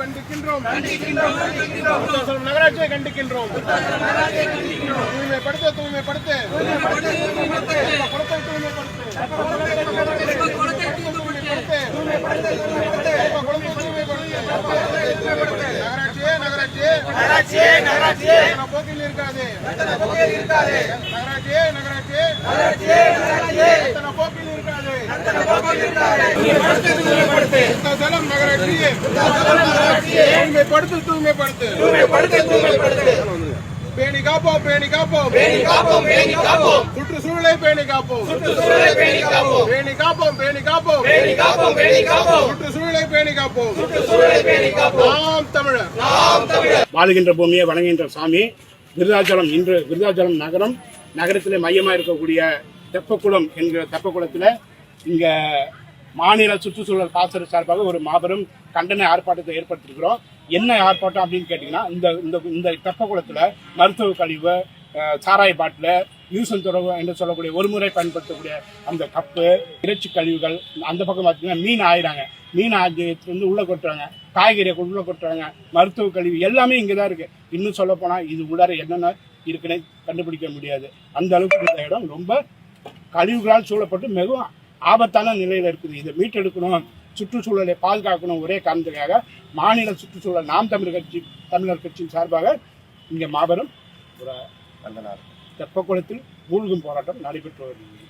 கண்டிக்கின்றோம் நகராட்சியை கண்டிக்கின்றோம். தூய்மைப்படுத்த தூய்மைப்படுத்த போக்கில் இருக்காது. போக்கில் இருக்காது. பேணி காப்போம் பேணி காப்போம் பேணி காப்போம் பேணி காப்போம் சுற்றுச்சூழலை பேணி காப்போம் சுற்றுச்சூழலை பேணி காப்போம் பேணி காப்போம் பேணி காப்போம் பேணி காப்போம் பேணி காப்போம் சுற்றுச்சூழலை பேணி காப்போம் சுற்றுச்சூழலை பேணி காப்போம். நாம் தமிழர் நாம் தமிழர். வாழுகின்ற பூமியை வணங்குகின்ற சாமி. விருதாச்சலம் இன்று விருதாச்சலம் நகரத்திலே மையமாக இருக்கக்கூடிய தெப்பக்குளம் என்கிற தெப்பக்குளத்தில் இங்க மாநில சுற்றுச்சூழல் பாசறை சார்பாக ஒரு மாபெரும் கண்டன ஆர்ப்பாட்டத்தை ஏற்படுத்தியிருக்கிறோம். என்ன ஆர்ப்பாட்டம் அப்படின்னு கேட்டீங்கன்னா, இந்த தெப்பக்குளத்துல மருத்துவ கழிவு, சாராய பாட்டில், யூசன் துறவு என்று சொல்லக்கூடிய ஒரு முறை பயன்படுத்தக்கூடிய அந்த கப்பு, இறைச்சி கழிவுகள், அந்த பக்கம் பார்த்தீங்கன்னா மீன் ஆயிறாங்க. மீன் ஆகியத்திலிருந்து உள்ள கொட்டுறாங்க, காய்கறியை உள்ள கொட்டுறாங்க, மருத்துவ கழிவு எல்லாமே இங்கதான் இருக்கு. இன்னும் சொல்ல போனா இது உள்ளார என்னென்ன இருக்குன்னு கண்டுபிடிக்க முடியாது. அந்த அளவுக்கு இந்த இடம் ரொம்ப கழிவுகளால் சூழப்பட்டு மிகவும் ஆபத்தான நிலையில இருக்குது. இதை மீட்டெடுக்கணும், சுற்றுச்சூழலை பாதுகாக்கணும். ஒரே காரணத்துக்காக மாநில சுற்றுச்சூழல் நாம் தமிழர் கட்சியின் சார்பாக இங்கே மாபெரும் ஒரு தெப்பக்குளத்தில் மூழ்கும் போராட்டம் நடைபெற்று வருகிறது.